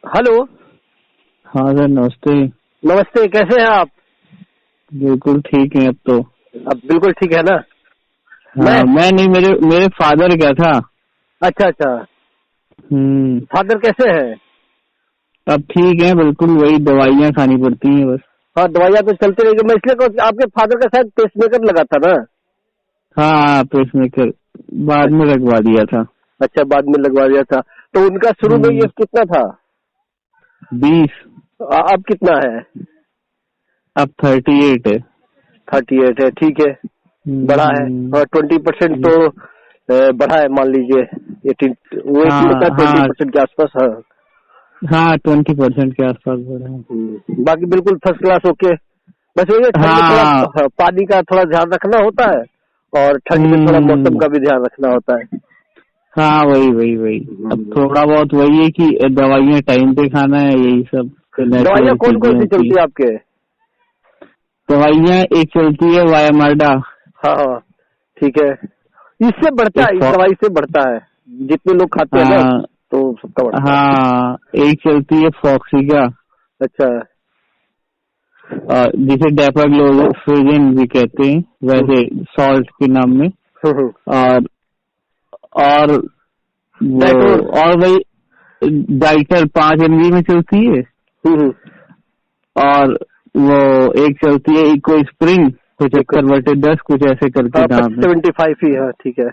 Hello. हाँ sir, नमस्ते। नमस्ते, कैसे हैं आप? बिल्कुल ठीक है अब तो। अब बिल्कुल ठीक है ना? हाँ, मैं नहीं, मेरे फादर क्या था। अच्छा अच्छा। फादर कैसे हैं? अब ठीक है, बिल्कुल वही दवाइयाँ खानी पड़ती हैं बस। हाँ, दवाइयाँ तो चलती रहेगी। मैं इसलिए कहूँ, आपके फादर का शायद पेसमेकर लगा था ना? हाँ, पेसमेकर बाद में लगवा दिया था। अच्छा, बाद में लगवा दिया था। तो उनका शुरू में ये कितना था? 20। अब कितना है? अब 38 है। 38 है, ठीक है, बढ़ा है। और 20% तो बढ़ा है, मान लीजिए 18, वो 18 होता है, हाँ हाँ 20% के आसपास। हाँ हाँ, 20% के आसपास बढ़ा है। बाकी बिल्कुल फर्स्ट क्लास ओके। बस वही ठंड में हाँ। थोड़ा पानी का थोड़ा ध्यान रखना होता है, और ठंड में थोड़ा मौसम का भी ध्यान रखना होता है। हाँ, वही अब थोड़ा बहुत वही है कि दवाइयाँ टाइम पे खाना है, यही सब दवाइयाँ नेचुरल कौन चीजें कौन सी होती चलती है। है आपके? दवाइयाँ एक चलती है वायामार्डा। हाँ हाँ, ठीक है। इससे बढ़ता है, इस एक दवाई से बढ़ता है, जितने लोग खाते हैं ना हाँ तो सबका बढ़ता है। हाँ, एक चलती है फॉक्सिका, अच्छा। जिसे डेपाग्लोसोजन भी कहते हैं वैसे सॉल्ट के नाम में। और और वो डाइटोर। और वही डाइटर 5 mg में चलती है। और वो एक चलती है इको स्प्रिंग, कुछ 71/10 कुछ ऐसे करके हाँ, नाम है। 75 ही है, ठीक है।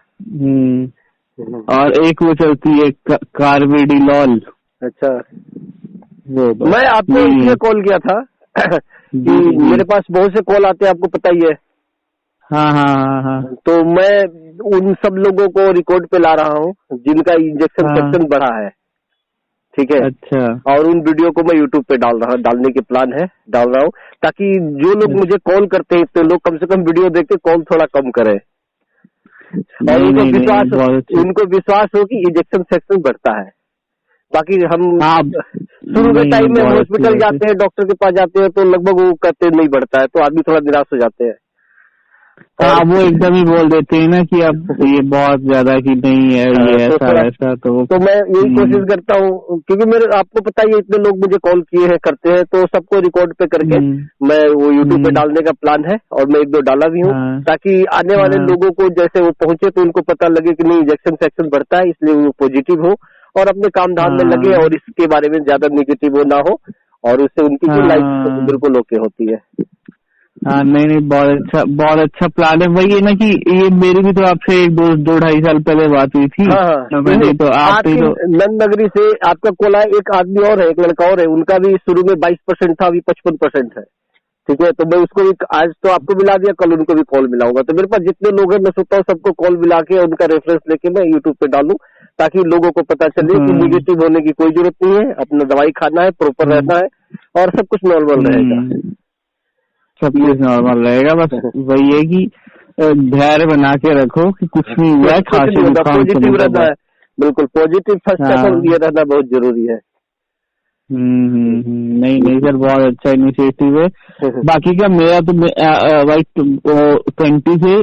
और एक वो चलती है कार्बिडिलॉल। अच्छा, वो बस मैं आपको यही इसलिए है। कॉल किया था कि जी जी। मेरे पास बहुत से कॉल आते हैं, आपको पता ही है। हाँ हाँ हाँ हाँ तो मैं उन सब लोगों को रिकॉर्ड पे ला रहा हूँ जिनका इंजेक्शन हाँ। सेक्शन बढ़ा है, ठीक है। अच्छा और उन वीडियो को मैं यूट्यूब पे डालने के प्लान है, डाल रहा हूँ, ताकि जो लोग मुझे कॉल करते हैं तो लोग कम से कम वीडियो देख के कॉल थोड़ा कम करें, और नहीं नहीं नहीं, बहुत अच्छी। उनको विश्वास हो कि इंजेक्शन सेक्शन बढ़ता है। बाकी हम हाँ, शुरू के नहीं नहीं, टाइम में हम बहुत अच्छी हॉस्पिटल बात है। जाते हैं, डॉक्टर के पास जाते हैं, तो लगभग वो कहते हैं नहीं बढ़ता है, तो आदमी थोड़ा निराश हो जाते हैं। हाँ, और वो एकदम ही बोल देते हैं ना कि अब ये बहुत ज्यादा कि नहीं है, ये तो ऐसा थोड़ा, वैसा, तो वो तो मैं यही कोशिश करता हूँ, क्योंकि मेरे आपको पता ही है इतने लोग मुझे कॉल किए हैं, करते हैं, तो सबको रिकॉर्ड पे करके मैं वो यूट्यूब पे डालने का प्लान है, और मैं 1-2 डाला भी हूँ, हाँ ताकि आने वाले हाँ लोगों को जैसे वो पहुंचे तो उनको पता लगे कि नहीं, इंजेक्शन सेक्शन बढ़ता है, इसलिए वो पॉजिटिव हो और अपने काम धाम में लगे, हाँ और इसके बारे में ज्यादा निगेटिव वो ना हो, और उससे उनकी जो लाइफ हाँ बिल्कुल ओके होती है। हाँ। नहीं नहीं, बहुत अच्छा प्लान है। वही है ना कि ये मेरी भी तो आपसे 2-2.5 साल पहले बात हुई थी, हाँ हाँ, तो मैंने तो आपसे आपकी तो। नंद नगरी से आपका कॉल आया, एक आदमी और है, एक लड़का और है, उनका भी शुरू में 22% था, अभी 55% है, ठीक है। तो मैं उसको भी आज तो आपको मिला दिया, कल उनको भी कॉल मिलाऊंगा। तो मेरे पास जितने लोग हैं, मैं सोचता हूँ सबको कॉल मिला के उनका रेफरेंस लेके मैं यूट्यूब पे डालूं, ताकि लोगों को पता चले कि निगेटिव होने की कोई जरूरत नहीं है, अपना दवाई खाना है, प्रॉपर रहना है, और सब कुछ नॉर्मल रहेगा। सब कुछ नॉर्मल रहेगा, बस वही है कि धैर्य बना के रखो कि कुछ नहीं हुआ है, कुछ नहीं खांसी होगा, जुकाम पॉजिटिव चलने का रहना बस। है, बिल्कुल पॉजिटिव फर्स्ट स्टेप ये रहना बहुत जरूरी है। नहीं नहीं सर, बहुत अच्छा इनिशिएटिव है। बाकी का मेरा तो भाई 20 से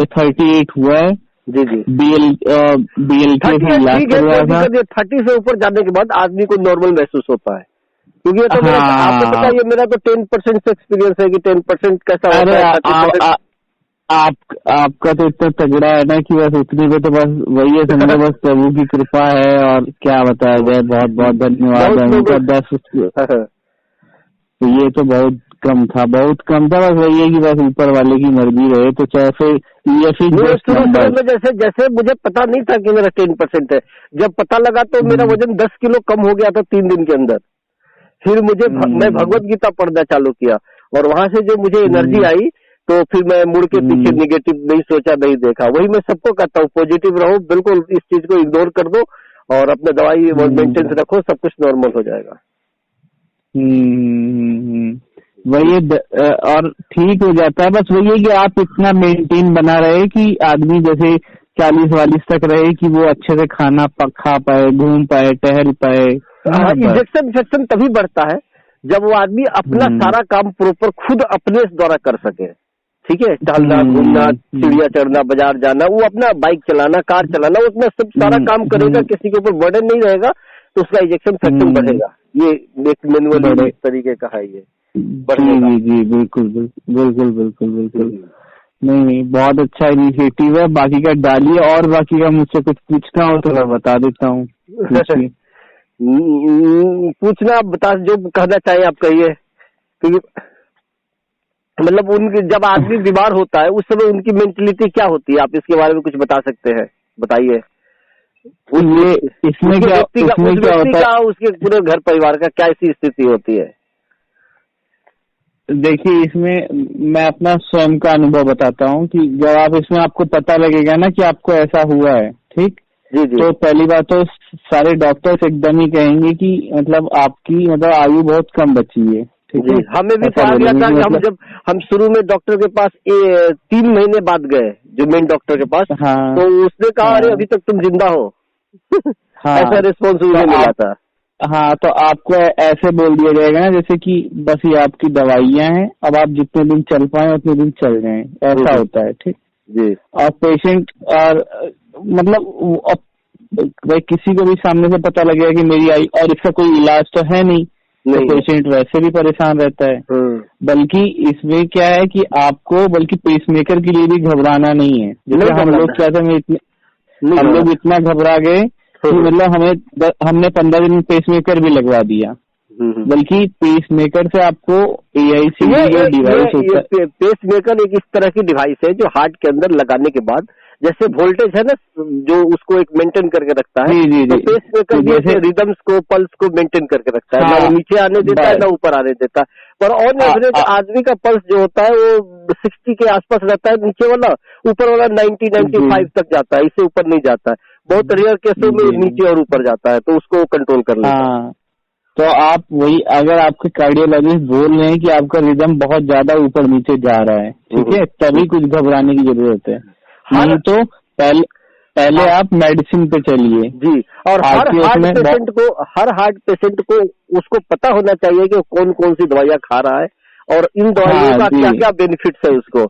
38 हुआ है। जी जी, BL के 30 से है, इलाज ठीक है, करवाया कोई था। दिक्कत नहीं। 30 से ऊपर जाने के बाद आदमी को नॉर्मल महसूस होता है, क्योंकि ये तो मेरा, आपको पता हाँ। है, ये मेरा तो 10% से एक्सपीरियंस है कि 10% कैसा अरे होता है, 30%। आपका तो इतना तगड़ा है ना कि बस उतने पे तो बस वही है, समझो बस प्रभु की कृपा है, और क्या बताया जाए। बहुत बहुत धन्यवाद है बहुत उनका। लोगों 10, तो ये तो बहुत कम था, बहुत कम था। बस वही है कि बस ऊपर वाले की मर्जी रहे, तो चाहे फिर ये फिर नहीं, जस्ट शुरू नंबर। में जैसे जैसे मुझे पता नहीं था कि मेरा 10% है, जब पता लगा तो मेरा वजन 10 किलो कम हो गया था 3 दिन के अंदर। फिर मैं भगवत गीता पढ़ना चालू किया, और वहां से जो मुझे एनर्जी आई, तो फिर मैं मुड़ के पीछे निगेटिव नहीं सोचा, नहीं देखा। वही मैं सबको कहता हूँ, पॉजिटिव रहो, बिल्कुल इस चीज को इग्नोर कर दो, और अपना दवाई मेंटेन रखो, सब कुछ नॉर्मल हो जाएगा। वही है, और ठीक हो जाता है। बस वही है कि आप इतना मेंटेन बना रहे कि आदमी जैसे 40-42 तक रहे, कि वो अच्छे से खाना खा पाए, घूम पाए, टहल पाए, है ना। बस इंजेक्शन सेक्शन तभी बढ़ता है जब वो आदमी अपना सारा काम प्रॉपर खुद अपने द्वारा कर सके, ठीक है। टहलना, घूमना, सीढ़ियाँ चढ़ना, बाजार जाना, वो अपना बाइक चलाना, कार चलाना, वो अपना सब सारा काम करेगा, किसी के ऊपर बर्डन नहीं रहेगा, तो उसका इजेक्शन फ्रैक्शन बढ़ेगा। ये एक मैनुअली इस तरीके का है ये बढ़ेगा। जी बिल्कुल बिल्कुल बिल्कुल बिल्कुल। नहीं बहुत अच्छा इनिशिएटिव है। बाकी का डालिए, और बाकी का मुझसे कुछ पूछना हो तो मैं बता देता हूँ। पूछना आप बता, जो कहना चाहिए आप कहिए। क्योंकि मतलब उनके जब आदमी बीमार होता है उस समय उनकी मेंटलिटी क्या होती है, आप इसके बारे में कुछ बता सकते हैं, बताइए। इसमें क्या होता है, उसके पूरे घर परिवार का क्या ऐसी स्थिति होती है? देखिए, इसमें मैं अपना स्वयं का अनुभव बताता हूँ कि जब आप इसमें आपको पता लगेगा ना कि आपको ऐसा हुआ है, ठीक, जी। तो पहली बात तो सारे डॉक्टर्स एकदम ही कहेंगे कि मतलब आपकी आयु बहुत कम बची है, ठीक है। हमें भी कहा गया था कि जब हम शुरू में डॉक्टर के पास 3 महीने बाद गए, जो मेन डॉक्टर के पास, हाँ, तो उसने कहा अरे अभी तक तुम जिंदा हो। हाँ, ऐसा रिस्पॉन्स मुझे मिला था। हाँ, तो आपको ऐसे बोल दिया जाएगा ना जैसे कि बस ये आपकी दवाइयाँ हैं, अब आप जितने दिन चल पाए उतने दिन चल जाएं, ऐसा होता है, ठीक जी। और पेशेंट और मतलब भाई किसी को भी सामने से पता लगेगा कि मेरी आई और इसका कोई इलाज तो है नहीं, तो पेशेंट वैसे भी परेशान रहता है। बल्कि इसमें क्या है कि आपको बल्कि पेसमेकर के लिए भी घबराना नहीं है। जैसे हम लोग क्या था, हम लोग इतना घबरा गए कि मतलब हमने 15 दिन पेसमेकर भी लगवा दिया। बल्कि पेसमेकर से आपको AIC जो डिवाइस होता है, पेसमेकर एक इस तरह की डिवाइस है जो हार्ट के अंदर लगाने के बाद जैसे वोल्टेज है ना जो उसको एक मेंटेन करके रखता है, तो पेसमेकर जैसे रिदम्स को, पल्स को मेंटेन करके रखता है। ना वो नीचे आने देता है ना ऊपर आने देता है। पर ऑन एवरेज आदमी का पल्स जो होता है वो 60 के आसपास रहता है नीचे वाला, ऊपर वाला 90-95 तक जाता है, इससे ऊपर नहीं जाता है। बहुत रेयर केसों में नीचे और ऊपर जाता है, तो उसको कंट्रोल कर लेता है। तो आप वही, अगर आपके कार्डियोलॉजिस्ट बोल रहे हैं कि आपका रिदम बहुत ज्यादा ऊपर नीचे जा रहा है, ठीक है, तभी कुछ घबराने की जरूरत है। नहीं तो पहले आप मेडिसिन पे चलिए जी। और हर हार्ट पेशेंट को उसको पता होना चाहिए कि कौन कौन सी दवाइयाँ खा रहा है और इन दवाइयों का क्या क्या बेनिफिट्स है उसको।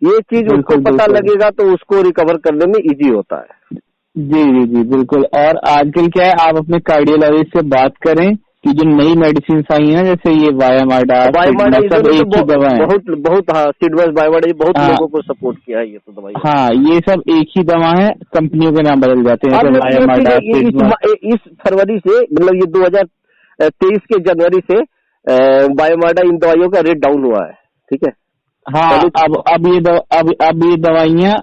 ये चीज उसको पता लगेगा तो उसको रिकवर करने में इजी होता है। जी बिल्कुल। और आजकल क्या है, आप अपने कार्डियोलॉजिस्ट से बात करें कि जो नई मेडिसिन आई है जैसे ये वायामाडा सब एक ही दवा है। बहुत हाँ, सिडवस बायोमाडा बहुत लोगों को सपोर्ट किया है ये तो दवाई। हाँ, ये सब एक ही दवा है, कंपनियों के नाम बदल जाते हैं। वायामाडा इस फरवरी से मतलब ये 2023 के जनवरी से बायोमाडा इन दवाइयों का रेट डाउन हुआ है, ठीक है। हाँ, अब ये दवाइयाँ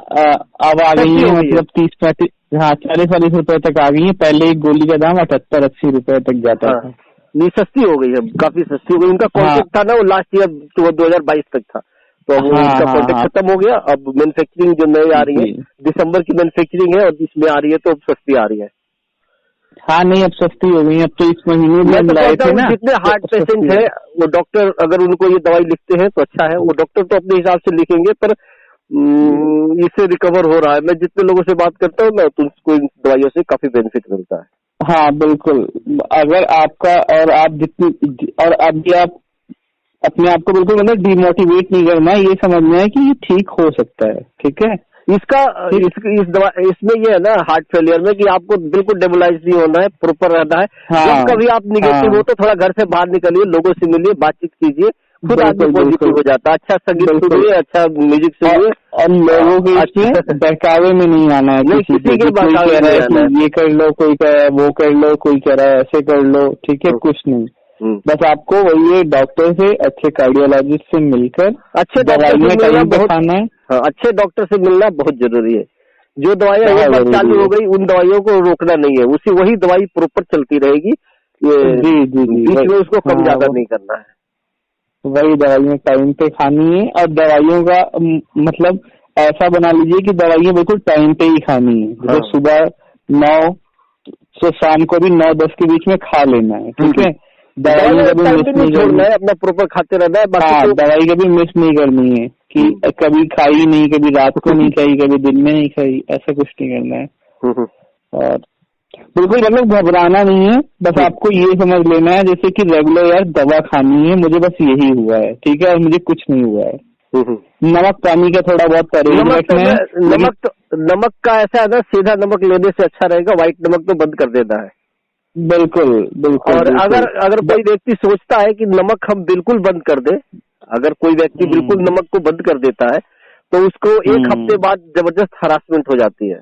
अब आ गई है, मतलब 30-35 40-40 रुपए तक आ गई है। पहले एक गोली का दाम 78-80 रुपए तक जाता था। नहीं, सस्ती हो गई है, काफी सस्ती हो गई। उनका कॉन्ट्रैक्ट था ना वो लास्ट ईयर 2022 तक था, तो अब उनका कॉन्ट्रैक्ट खत्म हो गया। अब मैन्युफैक्चरिंग जो नई आ रही है, दिसंबर की मैन्युफैक्चरिंग है और इसमें आ रही है तो अब सस्ती आ रही है। हाँ, नहीं अब सस्ती हो गई, अब तो इस महीने में लाए थे ना। जितने हार्ट पेशेंट है वो डॉक्टर अगर उनको ये दवाई लिखते हैं तो अच्छा है, वो डॉक्टर तो अपने हिसाब से लिखेंगे, पर इससे रिकवर हो रहा है। मैं जितने लोगों से बात करता हूँ ना तो उसको इन दवाइयों से काफी बेनिफिट मिलता है। हाँ बिल्कुल। अगर आपका और अभी आप अपने आप को बिल्कुल मतलब डिमोटिवेट नहीं करना है, ये समझना है कि ये ठीक हो सकता है, ठीक है। इसमें ये है ना हार्ट फेलियर में कि आपको बिल्कुल डेमोलाइज नहीं होना है, प्रॉपर रहना है। जब कभी आप निगेटिव हो तो थोड़ा घर से बाहर निकलिए, लोगों से मिलिए, बातचीत कीजिए, खुद आदमी पॉजिटिव हो जाता है। अच्छा संगीत सुनिए, अच्छा म्यूजिक सुनिए और लोगों के बहकावे में नहीं आना है। किसी के बहकावे में नहीं आना है। ये कर लो, कोई कह रहा है वो कर लो, कोई कह रहा है ऐसे कर लो, ठीक है, कुछ नहीं। बस आपको वही डॉक्टर से, अच्छे कार्डियोलॉजिस्ट से मिलकर अच्छे दवाइयाँ टाइम पे खाना है। हाँ, अच्छे डॉक्टर से मिलना बहुत जरूरी है। जो दवाइयाँ एक बार चालू हो गई उन दवाइयों को रोकना नहीं है, वही दवाई प्रॉपर चलती रहेगी। बीच में उसको कम ज्यादा नहीं करना है। वही दवाइयाँ टाइम पे खानी है और दवाइयों का मतलब ऐसा बना लीजिए कि दवाइयाँ बिल्कुल टाइम पे ही खानी है। जैसे सुबह 9 से शाम को भी 9-10 के बीच में खा लेना है, ठीक है। दवाई कभी मिस नहीं करना है, अपना प्रॉपर खाते रहना है। हाँ, दवाई कभी मिस नहीं करनी है कि कभी खाई नहीं, कभी रात को नहीं खाई, कभी दिन में नहीं खाई, ऐसा कुछ नहीं करना है। और बिल्कुल मतलब घबराना नहीं है, बस आपको ये समझ लेना है जैसे कि रेगुलर यार दवा खानी है, मुझे बस यही हुआ है, ठीक है, और मुझे कुछ नहीं हुआ है। नमक पानी का थोड़ा बहुत परहेज रखना है। नमक का ऐसा है ना, सीधा नमक लेने से अच्छा रहेगा, व्हाइट नमक तो बंद कर देना है। बिल्कुल बिल्कुल। और बिल्कुल अगर कोई व्यक्ति सोचता है कि नमक हम बिल्कुल बंद कर दे, अगर कोई व्यक्ति बिल्कुल नमक को बंद कर देता है तो उसको एक हफ्ते बाद जबरदस्त हरासमेंट हो जाती है,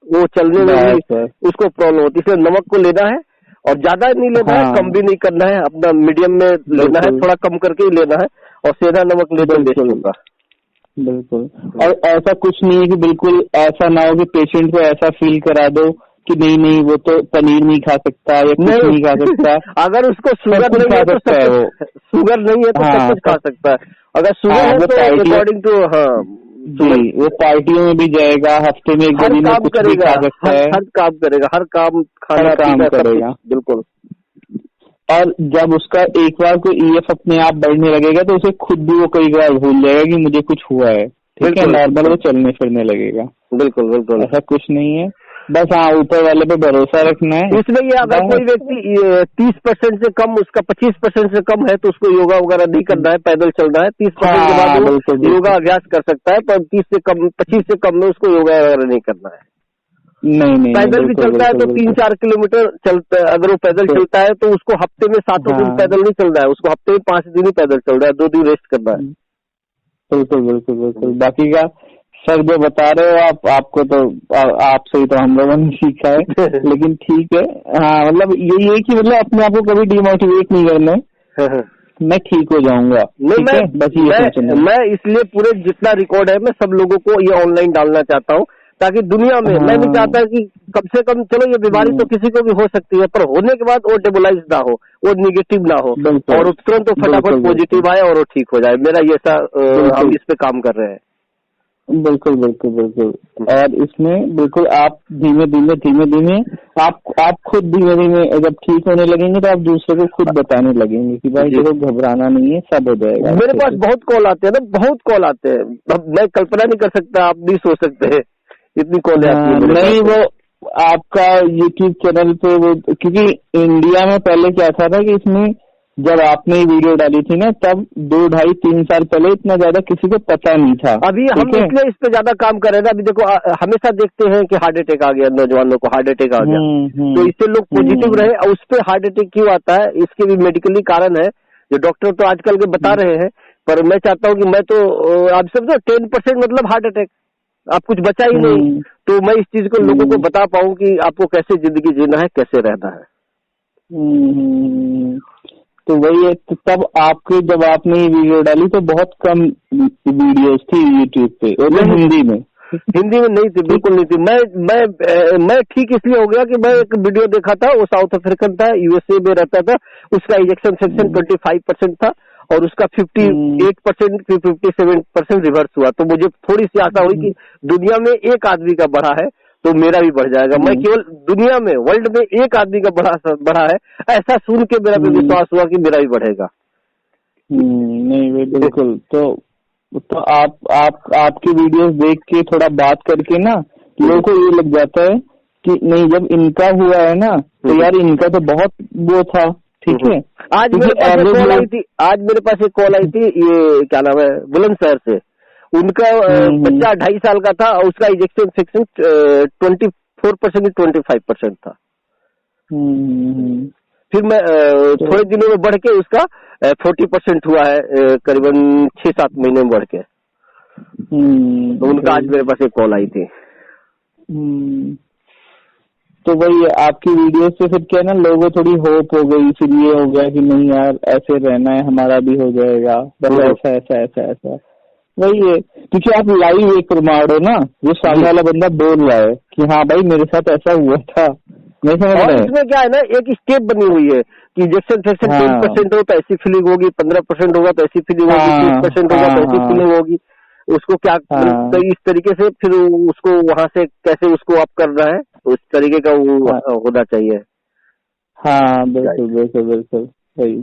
वो चलने में भी उसको प्रॉब्लम होती है। इसलिए नमक को लेना है और ज्यादा नहीं लेना है, कम भी नहीं करना है, अपना मीडियम में लेना है, थोड़ा कम करके ही लेना है। और सेंधा नमक ले तो बेस्ट होगा। बिल्कुल। और ऐसा कुछ नहीं है कि बिल्कुल ऐसा ना हो कि पेशेंट को ऐसा फील करा दो कि नहीं वो तो पनीर नहीं खा सकता या कुछ नहीं खा सकता। अगर उसको शुगर नहीं है तो शुगर नहीं है तो सब कुछ खा सकता है। अगर शुगर है तो अकॉर्डिंग टू जी वो पार्टियों में भी जाएगा, हफ्ते में एक दिन में कुछ भी खा सकता है, हर काम करेगा, हर काम खाना काम करेगा। बिल्कुल। और जब उसका एक बार कोई ईएफ अपने आप बढ़ने लगेगा तो उसे खुद भी वो कई बार भूल जाएगा कि मुझे कुछ हुआ है, ठीक है, नॉर्मल वो चलने फिरने लगेगा। बिल्कुल बिल्कुल, ऐसा कुछ नहीं है, बस ऊपर वाले पे भरोसा रखना है। इसमें ये अगर कोई व्यक्ति 30% से कम, उसका 25% से कम है तो उसको योगा वगैरह नहीं करना है, पैदल चलना है। 30% के बाद वो योगा अभ्यास कर सकता है, पर 25 से कम में उसको योगा वगैरह नहीं करना है। नहीं पैदल भी चलता है तो 3-4 किलोमीटर चलता है। अगर वो पैदल चलता है तो उसको हफ्ते में 7 दिन पैदल नहीं चलना है, उसको हफ्ते में 5 दिन ही पैदल चल रहा है, 2 दिन रेस्ट करना है। बिल्कुल बिल्कुल बिल्कुल। बाकी का सर जो बता रहे हो आपको तो आपसे ही तो हम लोगों ने सीखा है। लेकिन ठीक है, हाँ मतलब यही है कि मतलब अपने आप को कभी डिमोटिवेट नहीं करना है। मैं ठीक हो जाऊंगा। मैं इसलिए पूरे जितना रिकॉर्ड है मैं सब लोगों को ये ऑनलाइन डालना चाहता हूँ, ताकि दुनिया में मैं नहीं चाहता कि कम से कम, चलो ये बीमारी तो किसी को भी हो सकती है, पर होने के बाद वो डेबलाइज ना हो, वो निगेटिव ना हो, और तुरंत तो फटाफट पॉजिटिव आए और वो ठीक हो जाए। मेरा ये ऐसा हम इस पे काम कर रहे हैं। बिल्कुल बिल्कुल बिल्कुल। और इसमें बिल्कुल आप धीमे धीमे आप खुद धीमे धीमे जब ठीक होने लगेंगे तो आप दूसरे को खुद बताने लगेंगे कि भाई देखो घबराना नहीं है, सब हो जाएगा। मेरे पास बहुत कॉल आते हैं ना, बहुत कॉल आते हैं, मैं कल्पना नहीं कर सकता, आप नहीं सोच सकते हैं इतनी कॉल आती है। नहीं वो आपका यूट्यूब चैनल पे वो, क्योंकि इंडिया में पहले क्या था कि इसमें जब आपने वीडियो डाली थी ना तब 2, 2.5, 3 साल पहले इतना ज्यादा किसी को पता नहीं था। अभी हम इसलिए इस पे ज्यादा काम कर रहे हैं। अभी देखो हमेशा देखते हैं कि हार्ट अटैक आ गया, नौजवानों को हार्ट अटैक आ गया, तो इससे लोग पॉजिटिव रहे। और उस पे हार्ट अटैक क्यों आता है, इसके भी मेडिकली कारण है जो डॉक्टर तो आजकल के बता रहे हैं। पर मैं चाहता हूँ कि मैं तो आप समझो 10% मतलब हार्ट अटैक, आप कुछ बचा ही नहीं, तो मैं इस चीज को लोगों को बता पाऊँ कि आपको कैसे जिंदगी जीना है, कैसे रहना है। तो वही है। तो तब आपके जब आपने ये वीडियो डाली तो बहुत कम वीडियोस थी यूट्यूब पे, और हिंदी में नहीं थी, बिल्कुल नहीं थी। मैं ठीक इसलिए हो गया कि मैं एक वीडियो देखा था, वो साउथ अफ्रीकन था, यूएसए में रहता था, उसका इंजेक्शन सेक्शन 25% था और उसका 58% 57% रिवर्स हुआ। तो मुझे थोड़ी सी आशा हुई कि दुनिया में एक आदमी का बढ़ा है तो मेरा भी बढ़ जाएगा। मैं केवल दुनिया में, वर्ल्ड में एक आदमी का बढ़ा है, ऐसा सुन के मेरा भी विश्वास हुआ कि मेरा भी बढ़ेगा। नहीं बिल्कुल। तो आपकी वीडियोस देख के थोड़ा बात करके ना लोगों को ये लग जाता है कि नहीं, जब इनका हुआ है ना तो यार इनका तो बहुत वो था, ठीक है। आज मेरे पास एक कॉल आई थी, ये क्या नाम है, बुलंदशहर से। उनका बच्चा 2.5 साल का था और उसका इंजेक्शन सेक्शन 24% 25% था। फिर मैं थोड़े दिनों में बढ़ के उसका 40% हुआ है, करीबन 6-7 महीने में बढ़ के। तो उनका आज मेरे पास एक कॉल आई थी। तो वही आपकी वीडियो से फिर क्या ना लोगों को थोड़ी होप हो गई, फिर ये हो गया कि नहीं यार ऐसे रहना है, हमारा भी हो जाएगा, बस ऐसा वही है। क्योंकि आप लाइव एक प्रमाण हो ना, वो सामने वाला बंदा बोल रहा है कि हाँ भाई मेरे साथ ऐसा हुआ था, नहीं समझ रहे। और इसमें क्या है ना, एक स्टेप बनी हुई है कि इंजेक्शन सेक्शन 10% हो तो ऐसी फीलिंग होगी, 15% होगा तो ऐसी फीलिंग होगी, 30% होगा तो ऐसी फीलिंग होगी। उसको क्या तो इस तरीके से फिर उसको वहां से कैसे उसको आप करना है, उस तरीके का वो होना चाहिए। हाँ बिल्कुल सही।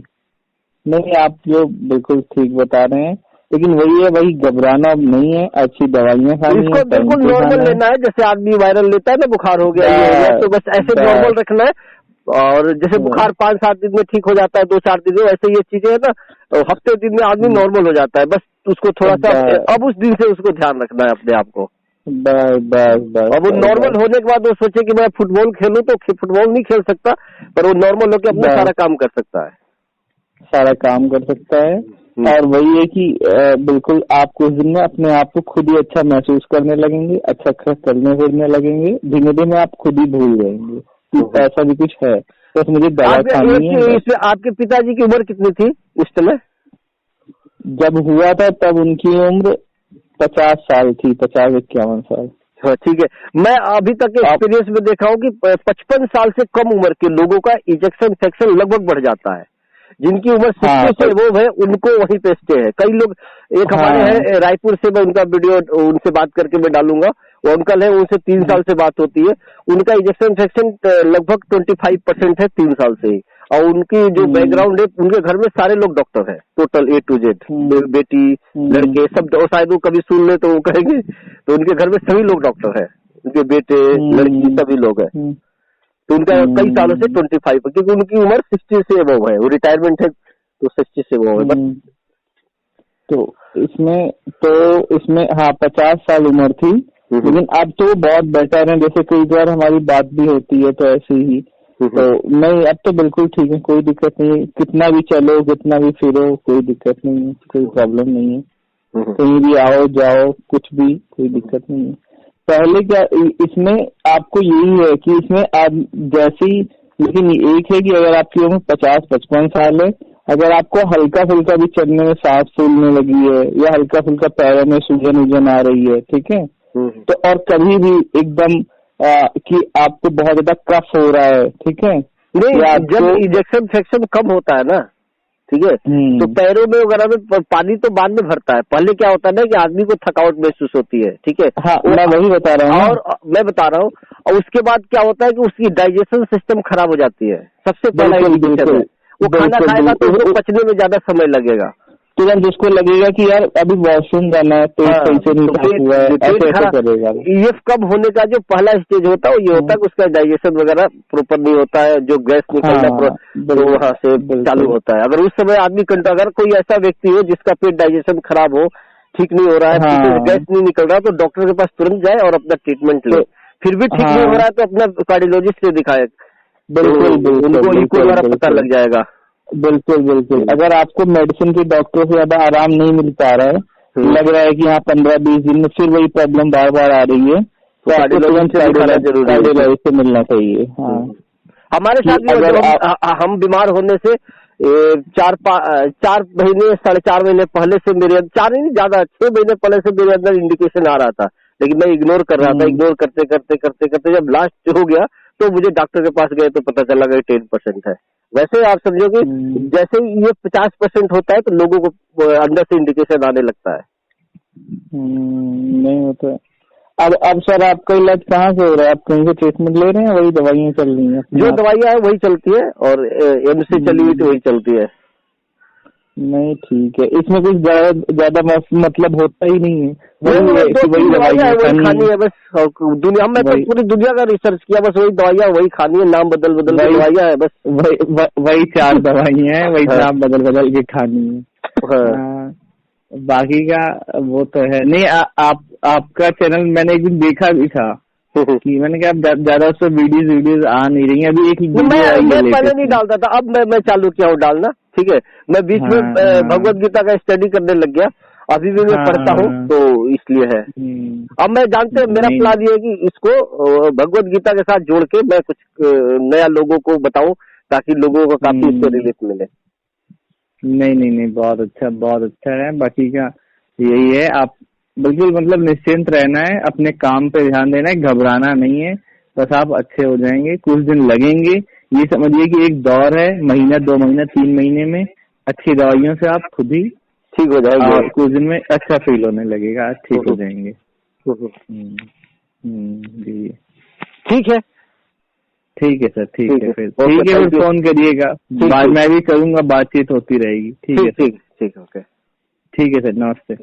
नहीं आप जो बिल्कुल ठीक बता रहे हैं, लेकिन वही है, वही घबराना नहीं है, अच्छी दवाइयाँ खानी है, इसको बिल्कुल नॉर्मल लेना है। जैसे आदमी वायरल लेता है ना, बुखार हो गया तो बस ऐसे नॉर्मल रखना है। और जैसे बुखार 5-7 दिन में ठीक हो जाता है, 2-4 दिन में, वैसे ये चीजें है ना, तो हफ्ते दिन में आदमी नॉर्मल हो जाता है। बस उसको थोड़ा सा अब उस दिन से उसको ध्यान रखना है अपने आप को। बस बस बस। अब वो नॉर्मल होने के बाद वो सोचे कि मैं फुटबॉल खेलूं, तो फुटबॉल नहीं खेल सकता, पर वो नॉर्मल होकर अपना सारा काम कर सकता है, सारा काम कर सकता है। और वही है कि बिल्कुल आप कुछ दिन में अपने आप को खुद ही अच्छा महसूस करने लगेंगे, अच्छा चलने फिरने लगेंगे, धीमे धीमे आप खुद ही भूल जाएंगे कि ऐसा भी कुछ है, बस मुझे दवा खानी है। इसमें आपके पिताजी की उम्र कितनी थी उस समय जब हुआ था? तब उनकी उम्र 50 साल थी, 50-51 साल। हाँ ठीक है। मैं अभी तक के एक्सपीरियंस में देखा हूँ कि 55 साल से कम उम्र के लोगों का इजेक्शन फ्रैक्शन लगभग बढ़ जाता है। जिनकी उम्र 60 से वो है उनको वहीं पे स्टे है। कई लोग, एक हमारे हैं रायपुर से, मैं उनका वीडियो उनसे बात करके मैं डालूंगा, वो अंकल है, उनसे 3 साल से बात होती है, उनका इजेक्शन फ्रैक्शन लगभग 25% है 3 साल से ही। और उनकी जो बैकग्राउंड है, उनके घर में सारे लोग डॉक्टर हैं, टोटल A to Z, बेटी लड़के सब, और शायद वो कभी सुन ले तो वो कहेंगे, तो उनके घर में सभी लोग डॉक्टर हैं, उनके बेटे लड़की सभी लोग हैं। तो उनका कई सालों से 25, क्योंकि उनकी उम्र 60 से अबव है, वो रिटायरमेंट है तो 60 से अबव है। बट तो इसमें हाँ 50 साल उम्र थी, लेकिन अब तो बहुत बेटर है। जैसे कई बार हमारी बात भी होती है तो ऐसे ही, तो नहीं अब तो बिल्कुल ठीक है, कोई दिक्कत नहीं है, कितना भी चलो कितना भी फिरो कोई दिक्कत नहीं है, कोई प्रॉब्लम नहीं है, कहीं भी आओ जाओ कुछ भी कोई दिक्कत नहीं है। पहले क्या इसमें आपको यही है कि इसमें आप जैसी, लेकिन एक है कि अगर आपकी उम्र 50-55 साल है, अगर आपको हल्का फुल्का भी चलने में सांस फूलने लगी है या हल्का फुल्का पैरों में सूजन आ रही है, ठीक है, तो और कभी भी एकदम कि आपको बहुत ज्यादा कफ हो रहा है, ठीक है, नहीं जब इजेक्शन फ्रैक्शन कम होता है ना, ठीक है, तो पैरों में वगैरह में पानी तो बाद में भरता है। पहले क्या होता है ना कि आदमी को थकावट महसूस होती है, ठीक है, हाँ, मैं वही बता रहा हूँ, और मैं बता रहा हूँ, और उसके बाद क्या होता है कि उसकी डाइजेशन सिस्टम खराब हो जाती है। सबसे पहला इंडिकेशन है, वो खाना खाएगा तो उसको पचने में ज्यादा समय लगेगा, तुरंत उसको लगेगा कि यार अभी वॉशरूम जाना है, पेट सही से नहीं साफ हुआ है, ऐसे करेगा। ये कब होने का जो पहला स्टेज होता है वो ये होता है कि उसका डाइजेशन वगैरह प्रॉपर नहीं होता है, जो गैस निकलना तो वहाँ से चालू होता है। अगर उस समय आदमी अगर कोई ऐसा व्यक्ति हो जिसका पेट डाइजेशन खराब हो, ठीक नहीं हो रहा है, गैस नहीं निकल रहा, तो डॉक्टर के पास तुरंत जाए और अपना ट्रीटमेंट ले। फिर भी ठीक नहीं हो रहा है तो अपना कार्डियोलॉजिस्ट से दिखाए, बिल्कुल उनको इको द्वारा पता लग जाएगा। बिल्कुल अगर आपको मेडिसिन के डॉक्टर से ज्यादा आराम नहीं मिल पा रहा है, लग रहा है कि हाँ 15-20 दिन में फिर वही प्रॉब्लम बार बार आ रही है, तो कार्डियोलॉजिस्ट से मिलना चाहिए। हाँ, हमारे साथ हम बीमार होने से 4 महीने 4.5 महीने पहले से मेरे 4 नहीं ज्यादा 6 महीने पहले से मेरे अंदर इंडिकेशन आ रहा था, लेकिन मैं इग्नोर कर रहा था। इग्नोर करते करते करते करते जब लास्ट हो गया तो मुझे डॉक्टर के पास गए तो पता चला कि 10% है। वैसे आप समझो कि जैसे ही ये 50% होता है तो लोगों को अंदर से इंडिकेशन आने लगता है। नहीं होता है। अब सर आपका इलाज कहाँ से हो रहा है? आप कहीं से ट्रीटमेंट ले रहे हैं, वही दवाइयाँ चल रही हैं? जो दवाइयाँ है वही चलती है, और एम्स से चली हुई तो वही चलती है। नहीं ठीक है, इसमें कुछ ज्यादा मतलब होता ही नहीं है, वही दवाइयाँ है वही खानी है बस। दुनिया में पूरी दुनिया का रिसर्च किया, बस वही दवाइयाँ वही खानी है, नाम बदल बदल के दवाइयाँ है बस। वही 4 दवाइयाँ हैं, वही नाम बदल बदल के खानी है। बाकी का वो तो है नहीं। आपका चैनल मैंने एक दिन देखा भी था कि मैंने कहा ज्यादा उस पर वीडियोज आ नहीं रही है। अभी एक मैं पहले नहीं डालता था, अब मैं चालू किया हूँ डालना, ठीक है। मैं बीच में भगवत गीता का स्टडी करने लग गया, अभी भी मैं पढ़ता हूँ तो इसलिए है। अब मैं जानते मेरा प्लान ये है कि इसको भगवत गीता के साथ जोड़ के मैं कुछ नया लोगों को बताऊं, ताकि लोगों को काफी इससे रिलीफ मिले। नहीं बहुत अच्छा है। बाकी का यही है, आप बिल्कुल मतलब निश्चिंत रहना है, अपने काम पे ध्यान देना है, घबराना नहीं है, बस आप अच्छे हो जाएंगे। कुछ दिन लगेंगे, ये समझिए कि एक दौर है, महीना 2 महीना 3 महीने में अच्छी दवाइयों से आप खुद ही ठीक हो जाएंगे और कुछ दिन में अच्छा फील होने लगेगा, ठीक हो जाएंगे। जी ठीक है सर, ठीक है फिर फोन करिएगा, मैं भी करूंगा, बातचीत होती रहेगी। ठीक है, ओके, ठीक है सर, नमस्ते।